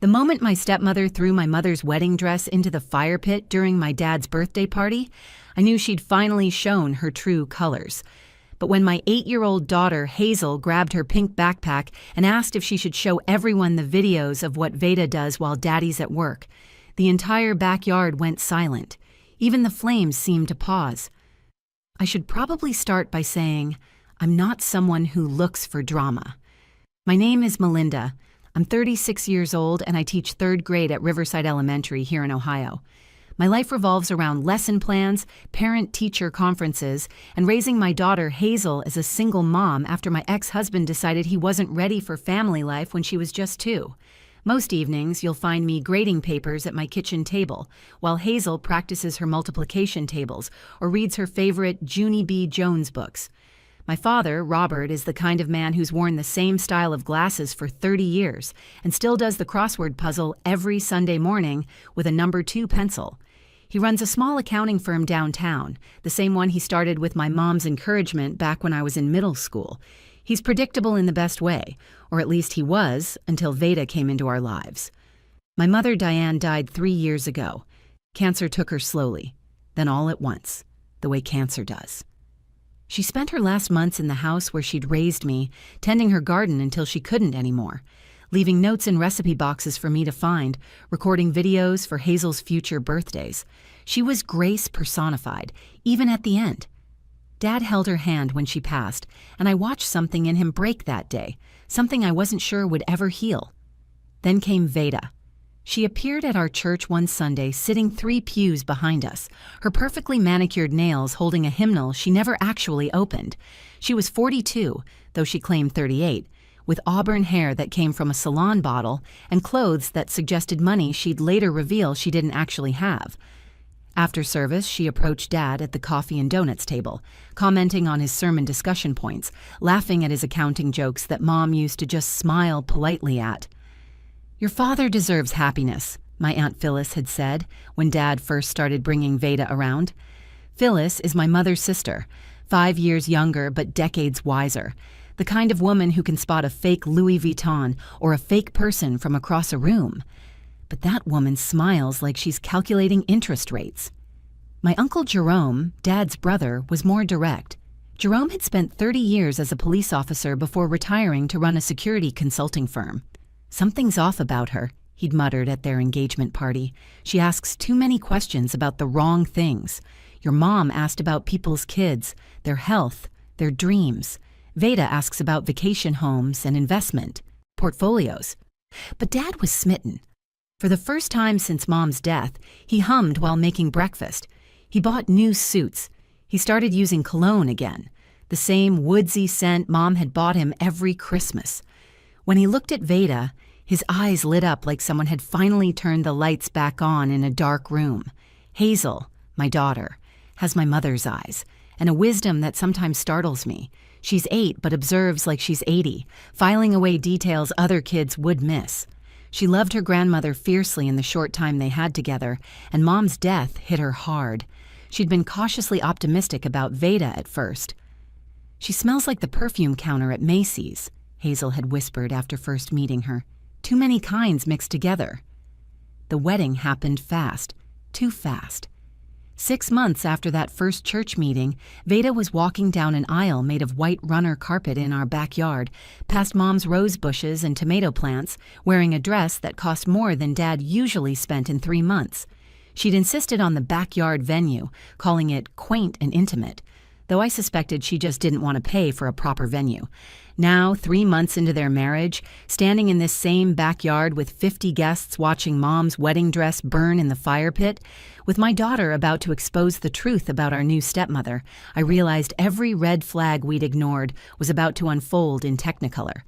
The moment my stepmother threw my mother's wedding dress into the fire pit during my dad's birthday party, I knew she'd finally shown her true colors. But when my 8-year-old daughter, Hazel, grabbed her pink backpack and asked if she should show everyone the videos of what Veda does while Daddy's at work, the entire backyard went silent. Even the flames seemed to pause. I should probably start by saying, I'm not someone who looks for drama. My name is Melinda. I'm 36 years old and I teach 3rd grade at Riverside Elementary here in Ohio. My life revolves around lesson plans, parent-teacher conferences, and raising my daughter Hazel as a single mom after my ex-husband decided he wasn't ready for family life when she was just 2. Most evenings, you'll find me grading papers at my kitchen table, while Hazel practices her multiplication tables or reads her favorite Junie B. Jones books. My father, Robert, is the kind of man who's worn the same style of glasses for 30 years and still does the crossword puzzle every Sunday morning with a number 2 pencil. He runs a small accounting firm downtown, the same one he started with my mom's encouragement back when I was in middle school. He's predictable in the best way, or at least he was, until Veda came into our lives. My mother, Diane, died 3 years ago. Cancer took her slowly, then all at once, the way cancer does. She spent her last months in the house where she'd raised me, tending her garden until she couldn't anymore, leaving notes and recipe boxes for me to find, recording videos for Hazel's future birthdays. She was grace personified, even at the end. Dad held her hand when she passed, and I watched something in him break that day, something I wasn't sure would ever heal. Then came Veda. She appeared at our church one Sunday, sitting 3 pews behind us, her perfectly manicured nails holding a hymnal she never actually opened. She was 42, though she claimed 38, with auburn hair that came from a salon bottle and clothes that suggested money she'd later reveal she didn't actually have. After service, she approached Dad at the coffee and donuts table, commenting on his sermon discussion points, laughing at his accounting jokes that Mom used to just smile politely at. "Your father deserves happiness," my Aunt Phyllis had said when Dad first started bringing Veda around. Phyllis is my mother's sister, 5 years younger but decades wiser, the kind of woman who can spot a fake Louis Vuitton or a fake person from across a room. But that woman smiles like she's calculating interest rates. My Uncle Jerome, Dad's brother, was more direct. Jerome had spent 30 years as a police officer before retiring to run a security consulting firm. "Something's off about her," he'd muttered at their engagement party. "She asks too many questions about the wrong things. Your mom asked about people's kids, their health, their dreams. Veda asks about vacation homes and investment, portfolios." But Dad was smitten. For the first time since Mom's death, he hummed while making breakfast. He bought new suits. He started using cologne again, the same woodsy scent Mom had bought him every Christmas. When he looked at Veda, his eyes lit up like someone had finally turned the lights back on in a dark room. Hazel, my daughter, has my mother's eyes, and a wisdom that sometimes startles me. She's 8 but observes like she's 80, filing away details other kids would miss. She loved her grandmother fiercely in the short time they had together, and Mom's death hit her hard. She'd been cautiously optimistic about Veda at first. "She smells like the perfume counter at Macy's," Hazel had whispered after first meeting her. "Too many kinds mixed together." The wedding happened fast, too fast. 6 months after that first church meeting, Veda was walking down an aisle made of white runner carpet in our backyard, past Mom's rose bushes and tomato plants, wearing a dress that cost more than Dad usually spent in 3 months. She'd insisted on the backyard venue, calling it quaint and intimate, though I suspected she just didn't want to pay for a proper venue. Now, 3 months into their marriage, standing in this same backyard with 50 guests watching Mom's wedding dress burn in the fire pit, with my daughter about to expose the truth about our new stepmother, I realized every red flag we'd ignored was about to unfold in Technicolor.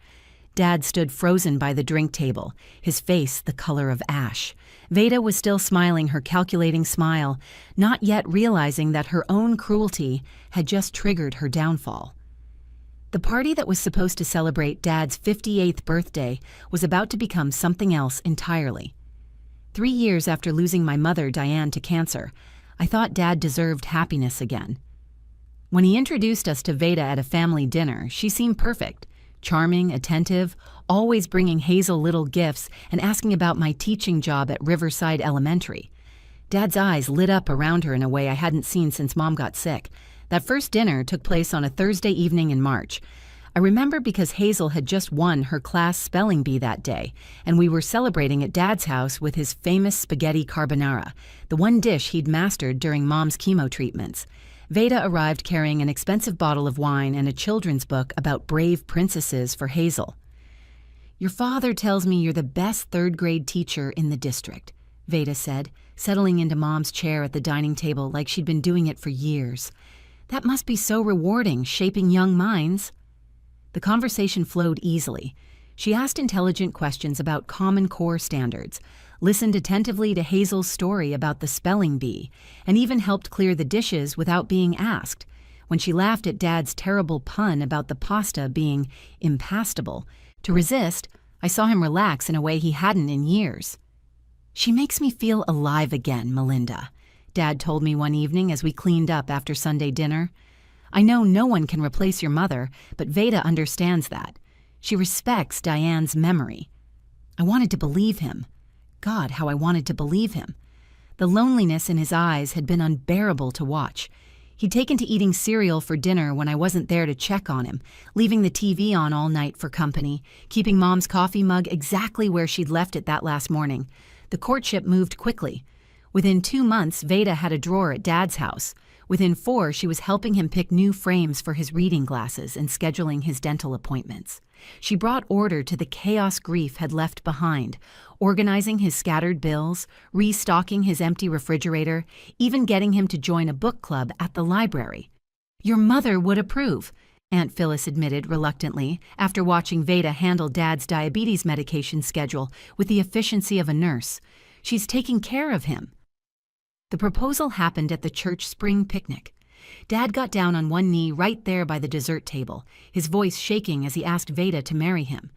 Dad stood frozen by the drink table, his face the color of ash. Veda was still smiling her calculating smile, not yet realizing that her own cruelty had just triggered her downfall. The party that was supposed to celebrate Dad's 58th birthday was about to become something else entirely. 3 years after losing my mother, Diane, to cancer, I thought Dad deserved happiness again. When he introduced us to Veda at a family dinner, she seemed perfect. charming, attentive, always bringing Hazel little gifts and asking about my teaching job at Riverside Elementary. Dad's eyes lit up around her in a way I hadn't seen since Mom got sick. That first dinner took place on a Thursday evening in March. I remember because Hazel had just won her class spelling bee that day, and we were celebrating at Dad's house with his famous spaghetti carbonara, the one dish he'd mastered during Mom's chemo treatments. Veda arrived carrying an expensive bottle of wine and a children's book about brave princesses for Hazel. "Your father tells me you're the best third-grade teacher in the district," Veda said, settling into Mom's chair at the dining table like she'd been doing it for years. "That must be so rewarding, shaping young minds." The conversation flowed easily. She asked intelligent questions about Common Core standards, listened attentively to Hazel's story about the spelling bee, and even helped clear the dishes without being asked. When she laughed at Dad's terrible pun about the pasta being impastable, to resist, I saw him relax in a way he hadn't in years. "She makes me feel alive again, Melinda," Dad told me one evening as we cleaned up after Sunday dinner. "I know no one can replace your mother, but Veda understands that. She respects Diane's memory." I wanted to believe him. God, how I wanted to believe him. The loneliness in his eyes had been unbearable to watch. He'd taken to eating cereal for dinner when I wasn't there to check on him, leaving the TV on all night for company, keeping Mom's coffee mug exactly where she'd left it that last morning. The courtship moved quickly. Within 2 months, Veda had a drawer at Dad's house. Within 4, she was helping him pick new frames for his reading glasses and scheduling his dental appointments. She brought order to the chaos grief had left behind, organizing his scattered bills, restocking his empty refrigerator, even getting him to join a book club at the library. "Your mother would approve," Aunt Phyllis admitted reluctantly after watching Veda handle Dad's diabetes medication schedule with the efficiency of a nurse. "She's taking care of him." The proposal happened at the church spring picnic. Dad got down on one knee right there by the dessert table, his voice shaking as he asked Veda to marry him.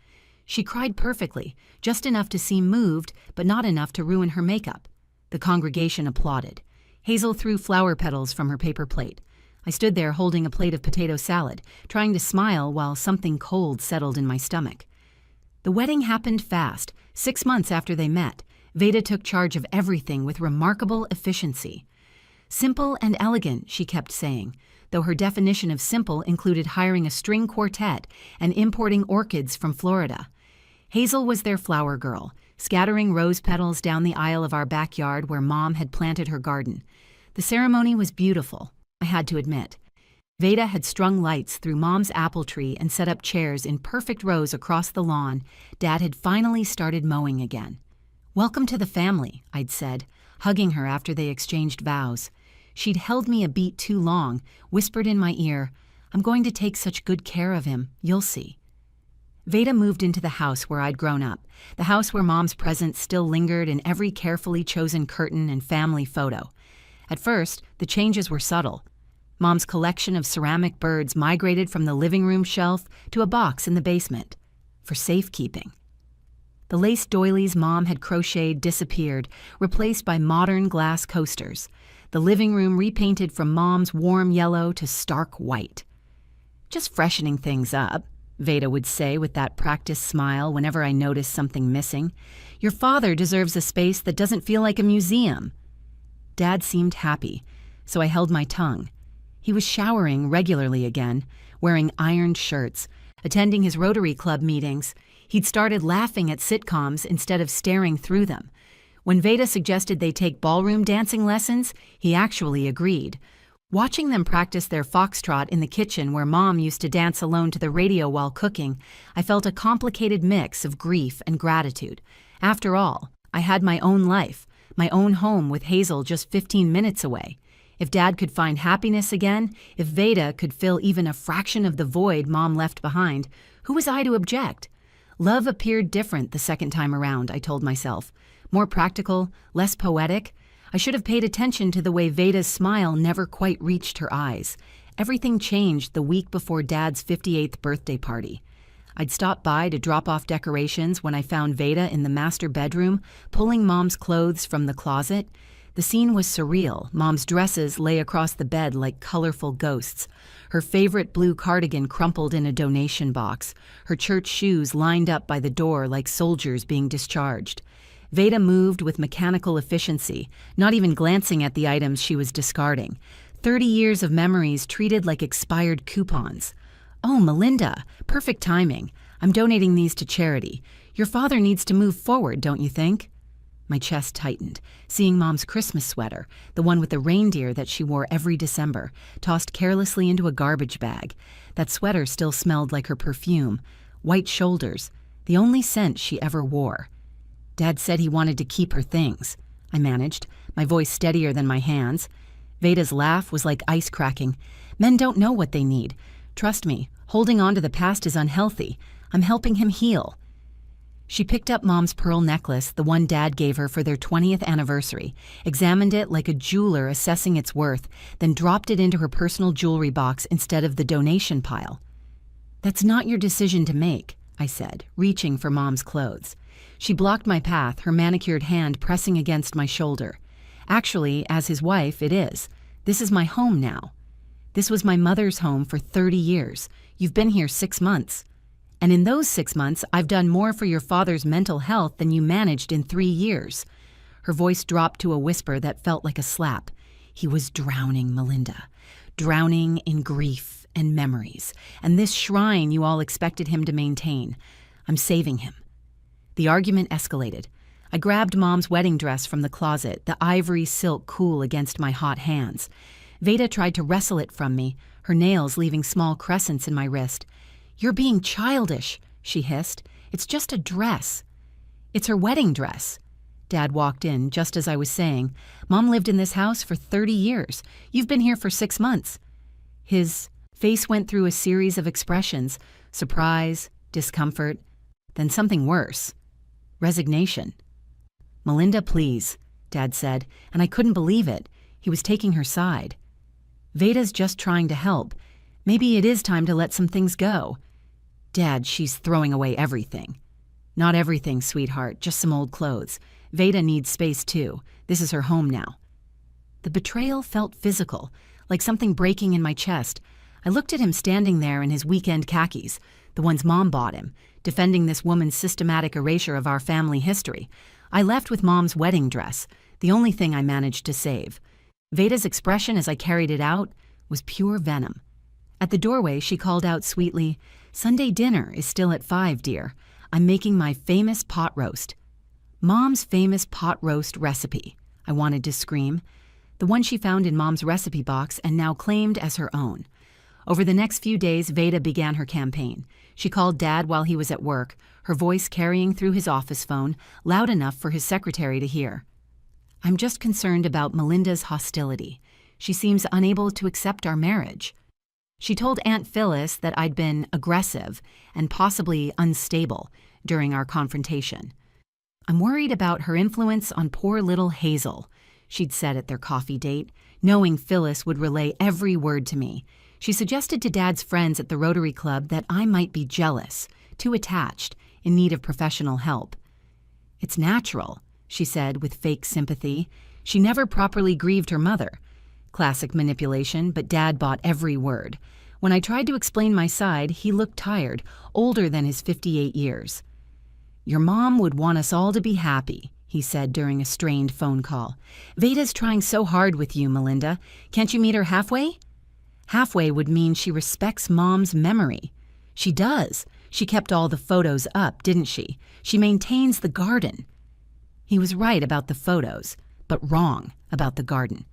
She cried perfectly, just enough to seem moved, but not enough to ruin her makeup. The congregation applauded. Hazel threw flower petals from her paper plate. I stood there holding a plate of potato salad, trying to smile while something cold settled in my stomach. The wedding happened fast. 6 months after they met, Veda took charge of everything with remarkable efficiency. "Simple and elegant," she kept saying, though her definition of simple included hiring a string quartet and importing orchids from Florida. Hazel was their flower girl, scattering rose petals down the aisle of our backyard where Mom had planted her garden. The ceremony was beautiful, I had to admit. Veda had strung lights through Mom's apple tree and set up chairs in perfect rows across the lawn. Dad had finally started mowing again. "Welcome to the family," I'd said, hugging her after they exchanged vows. She'd held me a beat too long, whispered in my ear, "I'm going to take such good care of him, you'll see." Veda moved into the house where I'd grown up, the house where Mom's presence still lingered in every carefully chosen curtain and family photo. At first, the changes were subtle. Mom's collection of ceramic birds migrated from the living room shelf to a box in the basement, for safekeeping. The lace doilies Mom had crocheted disappeared, replaced by modern glass coasters. The living room repainted from Mom's warm yellow to stark white. "Just freshening things up," Veda would say with that practiced smile whenever I noticed something missing. "Your father deserves a space that doesn't feel like a museum." Dad seemed happy, so I held my tongue. He was showering regularly again, wearing ironed shirts, attending his Rotary Club meetings. He'd started laughing at sitcoms instead of staring through them. When Veda suggested they take ballroom dancing lessons, he actually agreed. Watching them practice their foxtrot in the kitchen where Mom used to dance alone to the radio while cooking, I felt a complicated mix of grief and gratitude. After all, I had my own life, my own home with Hazel just 15 minutes away. If Dad could find happiness again, if Veda could fill even a fraction of the void Mom left behind, who was I to object? Love appeared different the second time around, I told myself. More practical, less poetic. I should have paid attention to the way Veda's smile never quite reached her eyes. Everything changed the week before Dad's 58th birthday party. I'd stopped by to drop off decorations when I found Veda in the master bedroom, pulling Mom's clothes from the closet. The scene was surreal. Mom's dresses lay across the bed like colorful ghosts. Her favorite blue cardigan crumpled in a donation box. Her church shoes lined up by the door like soldiers being discharged. Veda moved with mechanical efficiency, not even glancing at the items she was discarding. 30 years of memories treated like expired coupons. "Oh, Melinda, perfect timing. I'm donating these to charity. Your father needs to move forward, don't you think?" My chest tightened, seeing Mom's Christmas sweater, the one with the reindeer that she wore every December, tossed carelessly into a garbage bag. That sweater still smelled like her perfume. White shoulders, the only scent she ever wore. Dad said he wanted to keep her things. I managed, my voice steadier than my hands. Veda's laugh was like ice cracking. "Men don't know what they need. Trust me, holding on to the past is unhealthy. I'm helping him heal." She picked up Mom's pearl necklace, the one Dad gave her for their 20th anniversary, examined it like a jeweler assessing its worth, then dropped it into her personal jewelry box instead of the donation pile. "That's not your decision to make," I said, reaching for Mom's clothes. She blocked my path, her manicured hand pressing against my shoulder. "Actually, as his wife, it is. This is my home now. This was my mother's home for 30 years. You've been here 6 months. And in those 6 months, I've done more for your father's mental health than you managed in 3 years." Her voice dropped to a whisper that felt like a slap. "He was drowning, Melinda. Drowning in grief and memories. And this shrine you all expected him to maintain. I'm saving him." The argument escalated. I grabbed Mom's wedding dress from the closet, the ivory silk cool against my hot hands. Veda tried to wrestle it from me, her nails leaving small crescents in my wrist. "You're being childish," she hissed. "It's just a dress." "It's her wedding dress." Dad walked in just as I was saying. "Mom lived in this house for 30 years. You've been here for 6 months. His face went through a series of expressions: surprise, discomfort, then something worse. Resignation. "Melinda, please," Dad said, and I couldn't believe it. He was taking her side. "Veda's just trying to help. Maybe it is time to let some things go." "Dad, she's throwing away everything." "Not everything, sweetheart, just some old clothes. Veda needs space too. This is her home now." The betrayal felt physical, like something breaking in my chest. I looked at him standing there in his weekend khakis, the ones Mom bought him, defending this woman's systematic erasure of our family history. I left with Mom's wedding dress, the only thing I managed to save. Veda's expression as I carried it out was pure venom. At the doorway, she called out sweetly, "Sunday dinner is still at 5, dear. I'm making my famous pot roast." Mom's famous pot roast recipe, I wanted to scream. The one she found in Mom's recipe box and now claimed as her own. Over the next few days, Veda began her campaign. She called Dad while he was at work, her voice carrying through his office phone, loud enough for his secretary to hear. "I'm just concerned about Melinda's hostility. She seems unable to accept our marriage." She told Aunt Phyllis that I'd been aggressive and possibly unstable during our confrontation. "I'm worried about her influence on poor little Hazel," she'd said at their coffee date, knowing Phyllis would relay every word to me. She suggested to Dad's friends at the Rotary Club that I might be jealous, too attached, in need of professional help. "It's natural," she said with fake sympathy. She never properly grieved her mother. Classic manipulation, but Dad bought every word. When I tried to explain my side, he looked tired, older than his 58 years. "Your mom would want us all to be happy," he said during a strained phone call. "Veda's trying so hard with you, Melinda. Can't you meet her halfway?" Halfway would mean she respects Mom's memory. She does. She kept all the photos up, didn't she? She maintains the garden. He was right about the photos, but wrong about the garden.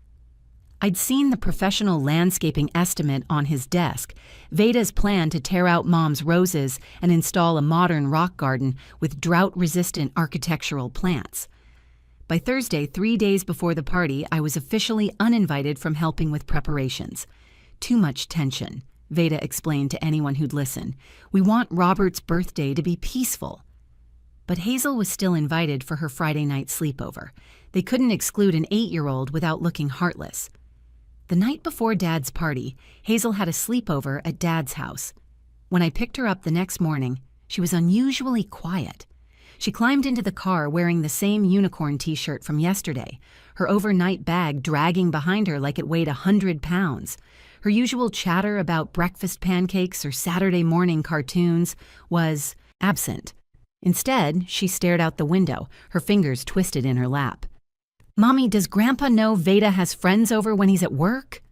I'd seen the professional landscaping estimate on his desk, Veda's plan to tear out Mom's roses and install a modern rock garden with drought-resistant architectural plants. By Thursday, 3 days before the party, I was officially uninvited from helping with preparations. "Too much tension," Veda explained to anyone who'd listen. "We want Robert's birthday to be peaceful." But Hazel was still invited for her Friday night sleepover. They couldn't exclude an 8-year-old without looking heartless. The night before Dad's party, Hazel had a sleepover at Dad's house. When I picked her up the next morning, she was unusually quiet. She climbed into the car wearing the same unicorn t-shirt from yesterday, her overnight bag dragging behind her like it weighed 100 pounds. Her usual chatter about breakfast pancakes or Saturday morning cartoons was absent. Instead, she stared out the window, her fingers twisted in her lap. "Mommy, does Grandpa know Veda has friends over when he's at work?"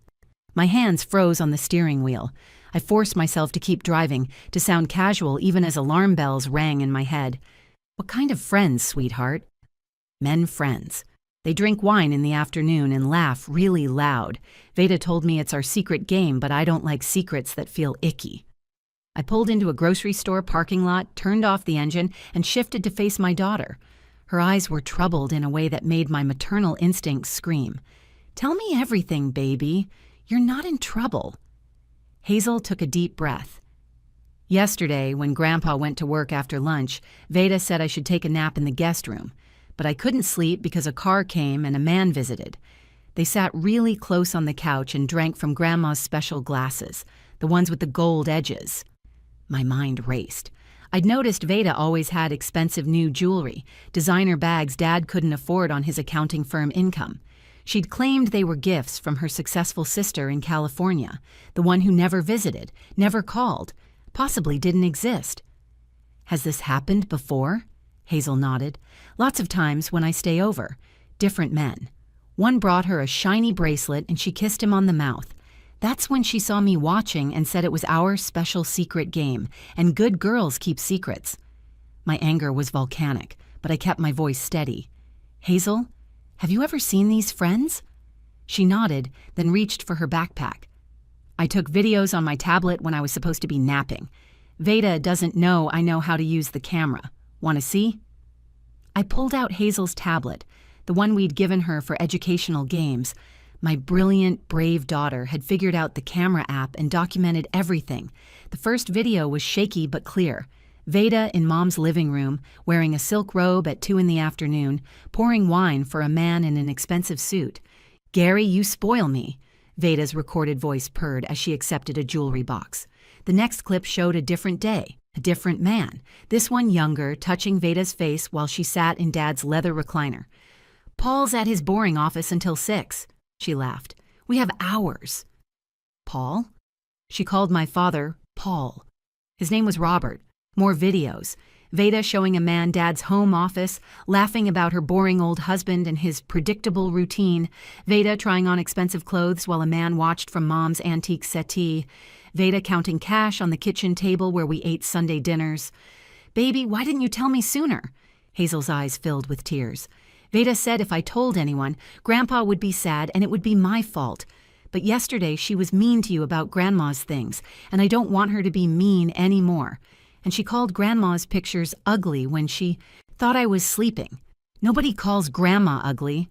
My hands froze on the steering wheel. I forced myself to keep driving, to sound casual even as alarm bells rang in my head. "What kind of friends, sweetheart?" "Men friends. They drink wine in the afternoon and laugh really loud. Veda told me it's our secret game, but I don't like secrets that feel icky." I pulled into a grocery store parking lot, turned off the engine, and shifted to face my daughter. Her eyes were troubled in a way that made my maternal instincts scream. "Tell me everything, baby. You're not in trouble." Hazel took a deep breath. "Yesterday, when Grandpa went to work after lunch, Veda said I should take a nap in the guest room. But I couldn't sleep because a car came and a man visited. They sat really close on the couch and drank from Grandma's special glasses, the ones with the gold edges." My mind raced. I'd noticed Veda always had expensive new jewelry, designer bags Dad couldn't afford on his accounting firm income. She'd claimed they were gifts from her successful sister in California, the one who never visited, never called, possibly didn't exist. "Has this happened before?" Hazel nodded. "Lots of times when I stay over. Different men. One brought her a shiny bracelet and she kissed him on the mouth. That's when she saw me watching and said it was our special secret game, and good girls keep secrets." My anger was volcanic, but I kept my voice steady. "Hazel, have you ever seen these friends?" She nodded, then reached for her backpack. "I took videos on my tablet when I was supposed to be napping. Veda doesn't know I know how to use the camera. Want to see?" I pulled out Hazel's tablet, the one we'd given her for educational games. My brilliant, brave daughter had figured out the camera app and documented everything. The first video was shaky but clear. Veda in Mom's living room, wearing a silk robe at 2 in the afternoon, pouring wine for a man in an expensive suit. "Gary, you spoil me," Veda's recorded voice purred as she accepted a jewelry box. The next clip showed a different day. A different man, this one younger, touching Veda's face while she sat in Dad's leather recliner. "Paul's at his boring office until 6, she laughed. "We have hours." "Paul?" She called my father Paul. His name was Robert. More videos. Veda showing a man Dad's home office, laughing about her boring old husband and his predictable routine. Veda trying on expensive clothes while a man watched from Mom's antique settee. Veda counting cash on the kitchen table where we ate Sunday dinners. "Baby, why didn't you tell me sooner?" Hazel's eyes filled with tears. "Veda said if I told anyone, Grandpa would be sad and it would be my fault. But yesterday she was mean to you about Grandma's things, and I don't want her to be mean anymore. And she called Grandma's pictures ugly when she thought I was sleeping. Nobody calls Grandma ugly."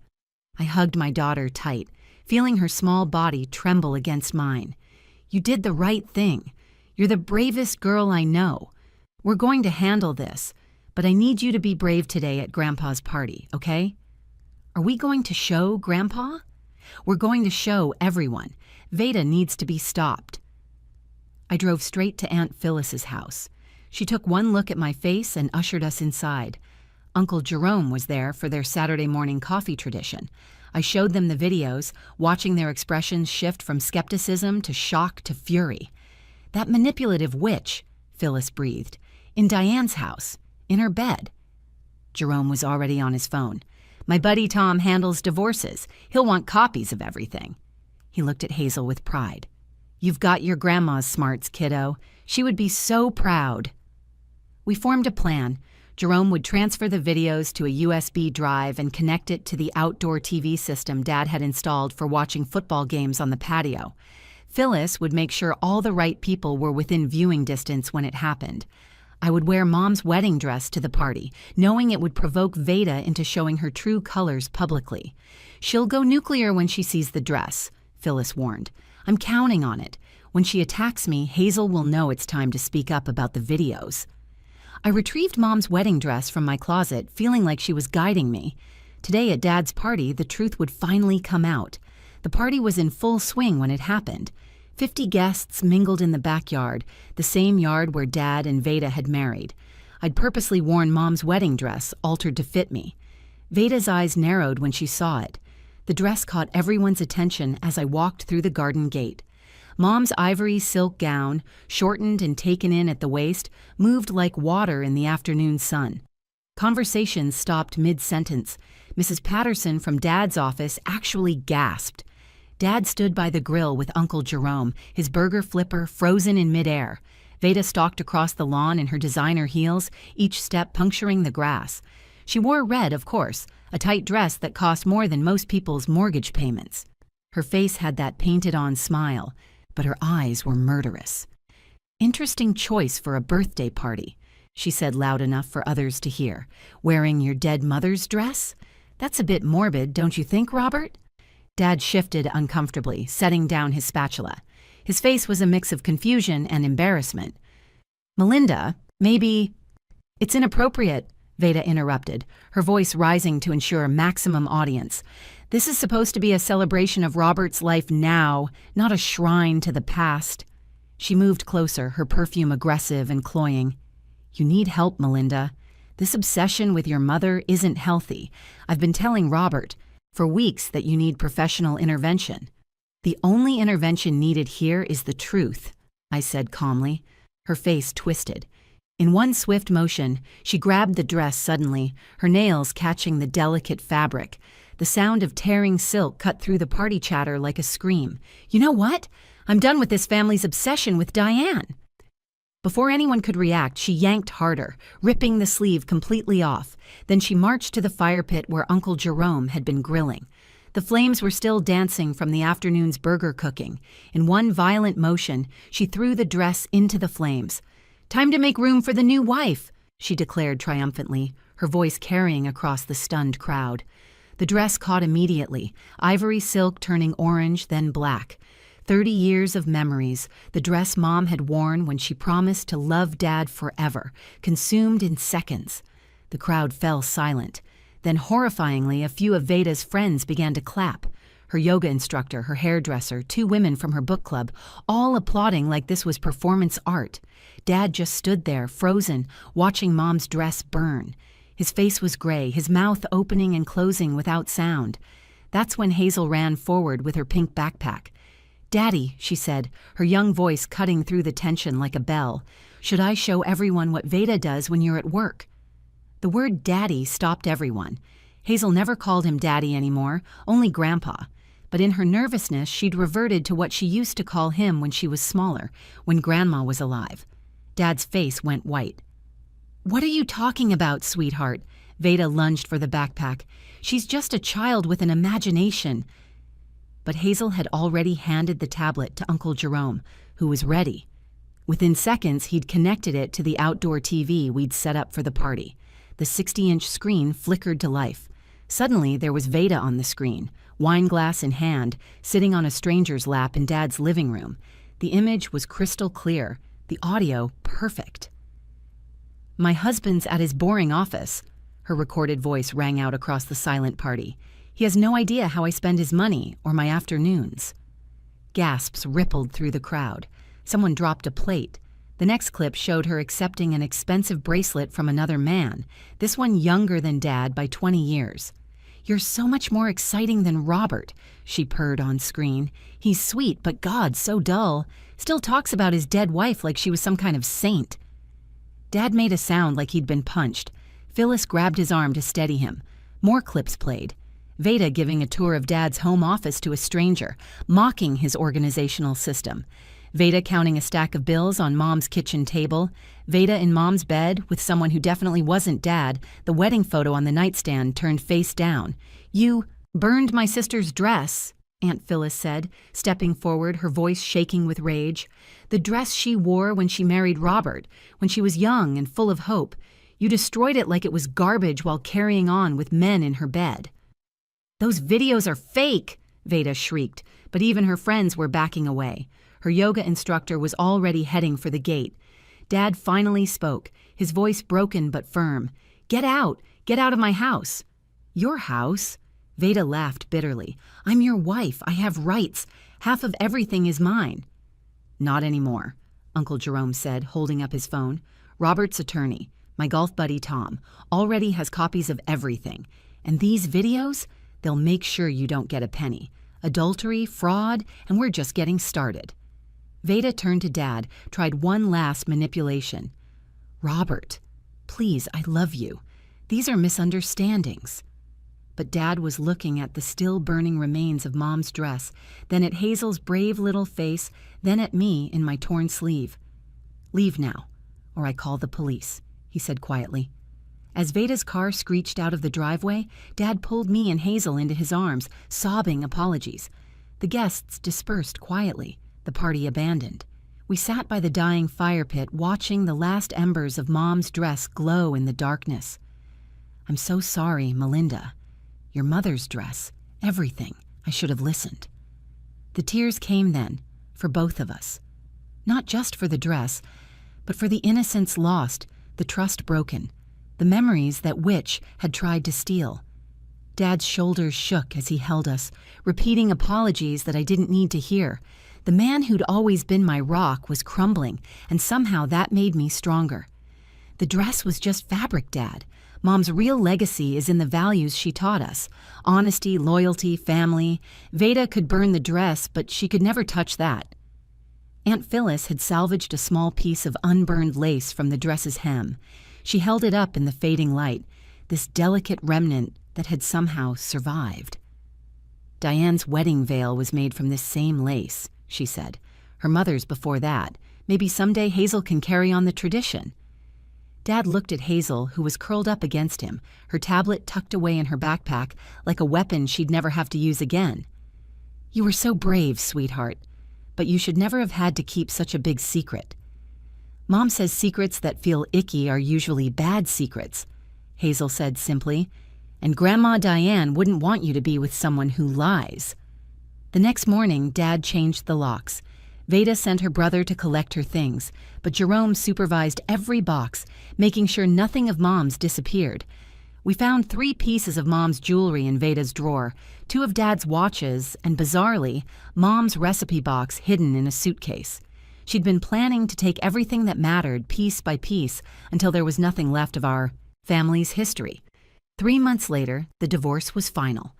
I hugged my daughter tight, feeling her small body tremble against mine. "You did the right thing. You're the bravest girl I know. We're going to handle this, but I need you to be brave today at Grandpa's party, okay?" "Are we going to show Grandpa?" "We're going to show everyone. Veda needs to be stopped." I drove straight to Aunt Phyllis's house. She took one look at my face and ushered us inside. Uncle Jerome was there for their Saturday morning coffee tradition. I showed them the videos, watching their expressions shift from skepticism to shock to fury. "That manipulative witch," Phyllis breathed, "in Diane's house, in her bed." Jerome was already on his phone. "My buddy Tom handles divorces. He'll want copies of everything." He looked at Hazel with pride. "You've got your grandma's smarts, kiddo. She would be so proud." We formed a plan. Jerome would transfer the videos to a USB drive and connect it to the outdoor TV system Dad had installed for watching football games on the patio. Phyllis would make sure all the right people were within viewing distance when it happened. I would wear Mom's wedding dress to the party, knowing it would provoke Veda into showing her true colors publicly. "She'll go nuclear when she sees the dress," Phyllis warned. "I'm counting on it. When she attacks me, Hazel will know it's time to speak up about the videos." I retrieved Mom's wedding dress from my closet, feeling like she was guiding me. Today at Dad's party, the truth would finally come out. The party was in full swing when it happened. 50 guests mingled in the backyard, the same yard where Dad and Veda had married. I'd purposely worn Mom's wedding dress, altered to fit me. Veda's eyes narrowed when she saw it. The dress caught everyone's attention as I walked through the garden gate. Mom's ivory silk gown, shortened and taken in at the waist, moved like water in the afternoon sun. Conversations stopped mid-sentence. Mrs. Patterson from Dad's office actually gasped. Dad stood by the grill with Uncle Jerome, his burger flipper frozen in midair. Veda stalked across the lawn in her designer heels, each step puncturing the grass. She wore red, of course, a tight dress that cost more than most people's mortgage payments. Her face had that painted-on smile, but her eyes were murderous. "Interesting choice for a birthday party," she said loud enough for others to hear. "Wearing your dead mother's dress? That's a bit morbid, don't you think, Robert?" Dad shifted uncomfortably, setting down his spatula. His face was a mix of confusion and embarrassment. "Melinda, maybe—" "It's inappropriate," Veda interrupted, her voice rising to ensure maximum audience. "This is supposed to be a celebration of Robert's life now, not a shrine to the past." She moved closer, her perfume aggressive and cloying. "You need help, Melinda. This obsession with your mother isn't healthy. I've been telling Robert for weeks that you need professional intervention." "The only intervention needed here is the truth," I said calmly. Her face twisted. In one swift motion, she grabbed the dress suddenly, her nails catching the delicate fabric. The sound of tearing silk cut through the party chatter like a scream. "You know what? I'm done with this family's obsession with Diane." Before anyone could react, she yanked harder, ripping the sleeve completely off. Then she marched to the fire pit where Uncle Jerome had been grilling. The flames were still dancing from the afternoon's burger cooking. In one violent motion, she threw the dress into the flames. "Time to make room for the new wife," she declared triumphantly, her voice carrying across the stunned crowd. The dress caught immediately, ivory silk turning orange, then black. 30 years of memories, the dress Mom had worn when she promised to love Dad forever, consumed in seconds. The crowd fell silent. Then, horrifyingly, a few of Veda's friends began to clap. Her yoga instructor, her hairdresser, 2 women from her book club, all applauding like this was performance art. Dad just stood there, frozen, watching Mom's dress burn. His face was gray, his mouth opening and closing without sound. That's when Hazel ran forward with her pink backpack. "Daddy," she said, her young voice cutting through the tension like a bell, "should I show everyone what Veda does when you're at work?" The word Daddy stopped everyone. Hazel never called him Daddy anymore, only Grandpa. But in her nervousness, she'd reverted to what she used to call him when she was smaller, when Grandma was alive. Dad's face went white. "What are you talking about, sweetheart?" Veda lunged for the backpack. "She's just a child with an imagination." But Hazel had already handed the tablet to Uncle Jerome, who was ready. Within seconds, he'd connected it to the outdoor TV we'd set up for the party. The 60-inch screen flickered to life. Suddenly, there was Veda on the screen, wineglass in hand, sitting on a stranger's lap in Dad's living room. The image was crystal clear, the audio perfect. "My husband's at his boring office," her recorded voice rang out across the silent party. "He has no idea how I spend his money or my afternoons." Gasps rippled through the crowd. Someone dropped a plate. The next clip showed her accepting an expensive bracelet from another man, this one younger than Dad by 20 years. "You're so much more exciting than Robert," she purred on screen. "He's sweet, but God, so dull. Still talks about his dead wife like she was some kind of saint." Dad made a sound like he'd been punched. Phyllis grabbed his arm to steady him. More clips played. Veda giving a tour of Dad's home office to a stranger, mocking his organizational system. Veda counting a stack of bills on Mom's kitchen table. Veda in Mom's bed with someone who definitely wasn't Dad, the wedding photo on the nightstand turned face down. "You burned my sister's dress," Aunt Phyllis said, stepping forward, her voice shaking with rage. "The dress she wore when she married Robert, when she was young and full of hope. You destroyed it like it was garbage while carrying on with men in her bed." "Those videos are fake," Veda shrieked, but even her friends were backing away. Her yoga instructor was already heading for the gate. Dad finally spoke, his voice broken but firm. Get out of my house." "Your house?" Veda laughed bitterly. "I'm your wife. I have rights. Half of everything is mine." "Not anymore," Uncle Jerome said, holding up his phone. "Robert's attorney. My golf buddy Tom already has copies of everything. And these videos, they'll make sure you don't get a penny. Adultery, fraud, and we're just getting started. Veda turned to Dad, tried one last manipulation. Robert, please, I love you. These are misunderstandings. But Dad was looking at the still burning remains of Mom's dress, then at Hazel's brave little face, then at me in my torn sleeve. Leave now, or I call the police, he said quietly. As Veda's car screeched out of the driveway, Dad pulled me and Hazel into his arms, sobbing apologies. The guests dispersed quietly, the party abandoned. We sat by the dying fire pit, watching the last embers of Mom's dress glow in the darkness. I'm so sorry, Melinda. Your mother's dress, everything. I should have listened. The tears came then, for both of us. Not just for the dress, but for the innocence lost, the trust broken, the memories that witch had tried to steal. Dad's shoulders shook as he held us, repeating apologies that I didn't need to hear. The man who'd always been my rock was crumbling, and somehow that made me stronger. The dress was just fabric, Dad. Mom's real legacy is in the values she taught us. Honesty, loyalty, family. Veda could burn the dress, but she could never touch that. Aunt Phyllis had salvaged a small piece of unburned lace from the dress's hem. She held it up in the fading light, this delicate remnant that had somehow survived. Diane's wedding veil was made from this same lace, she said. Her mother's before that. Maybe someday Hazel can carry on the tradition. Dad looked at Hazel, who was curled up against him, her tablet tucked away in her backpack like a weapon she'd never have to use again. You were so brave, sweetheart, but you should never have had to keep such a big secret. Mom says secrets that feel icky are usually bad secrets, Hazel said simply, and Grandma Diane wouldn't want you to be with someone who lies. The next morning, Dad changed the locks. Veda sent her brother to collect her things, but Jerome supervised every box, making sure nothing of Mom's disappeared. We found 3 pieces of Mom's jewelry in Veda's drawer, 2 of Dad's watches, and bizarrely, Mom's recipe box hidden in a suitcase. She'd been planning to take everything that mattered piece by piece until there was nothing left of our family's history. 3 months later, the divorce was final.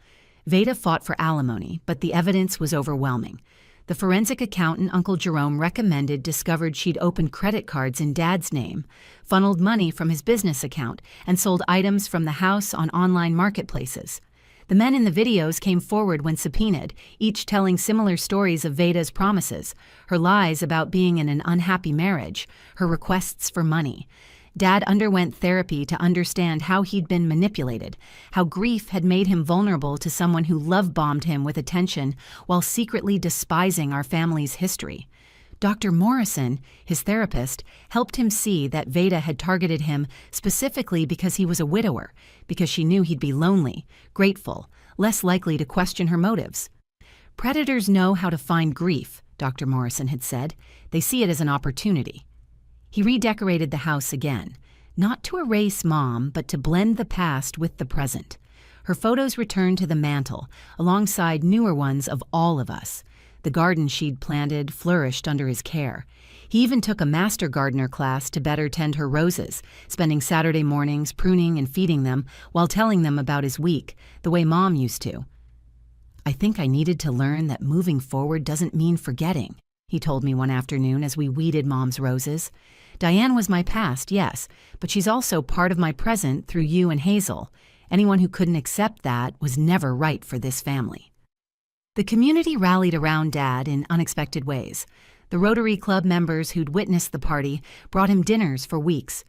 Veda fought for alimony, but the evidence was overwhelming. The forensic accountant Uncle Jerome recommended discovered she'd opened credit cards in Dad's name, funneled money from his business account, and sold items from the house on online marketplaces. The men in the videos came forward when subpoenaed, each telling similar stories of Veda's promises, her lies about being in an unhappy marriage, her requests for money. Dad underwent therapy to understand how he'd been manipulated, how grief had made him vulnerable to someone who love-bombed him with attention while secretly despising our family's history. Dr. Morrison, his therapist, helped him see that Veda had targeted him specifically because he was a widower, because she knew he'd be lonely, grateful, less likely to question her motives. Predators know how to find grief, Dr. Morrison had said. They see it as an opportunity. He redecorated the house again, not to erase Mom, but to blend the past with the present. Her photos returned to the mantel, alongside newer ones of all of us. The garden she'd planted flourished under his care. He even took a master gardener class to better tend her roses, spending Saturday mornings pruning and feeding them while telling them about his week, the way Mom used to. I think I needed to learn that moving forward doesn't mean forgetting, he told me one afternoon as we weeded Mom's roses. Diane was my past, yes, but she's also part of my present through you and Hazel. Anyone who couldn't accept that was never right for this family. The community rallied around Dad in unexpected ways. The Rotary Club members who'd witnessed the party brought him dinners for weeks.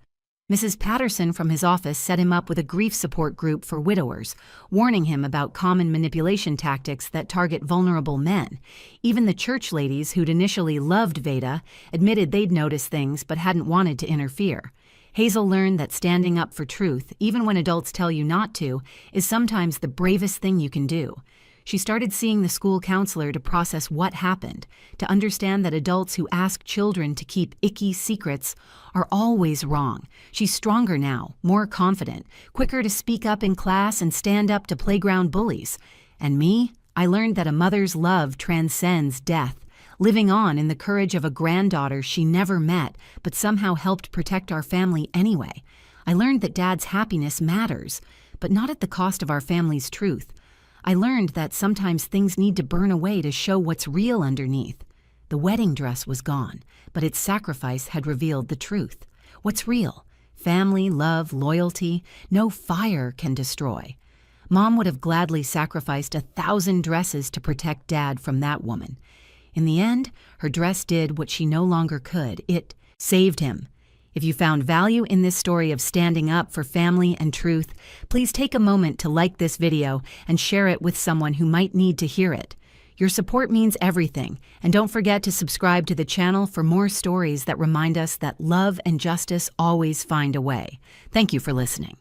Mrs. Patterson from his office set him up with a grief support group for widowers, warning him about common manipulation tactics that target vulnerable men. Even the church ladies who'd initially loved Veda admitted they'd noticed things but hadn't wanted to interfere. Hazel learned that standing up for truth, even when adults tell you not to, is sometimes the bravest thing you can do. She started seeing the school counselor to process what happened, to understand that adults who ask children to keep icky secrets are always wrong. She's stronger now, more confident, quicker to speak up in class and stand up to playground bullies. And me, I learned that a mother's love transcends death, living on in the courage of a granddaughter she never met but somehow helped protect our family anyway. I learned that Dad's happiness matters, but not at the cost of our family's truth. I learned that sometimes things need to burn away to show what's real underneath. The wedding dress was gone, but its sacrifice had revealed the truth. What's real? Family, love, loyalty. No fire can destroy. Mom would have gladly sacrificed 1,000 dresses to protect Dad from that woman. In the end, her dress did what she no longer could. It saved him. If you found value in this story of standing up for family and truth, please take a moment to like this video and share it with someone who might need to hear it. Your support means everything, and don't forget to subscribe to the channel for more stories that remind us that love and justice always find a way. Thank you for listening.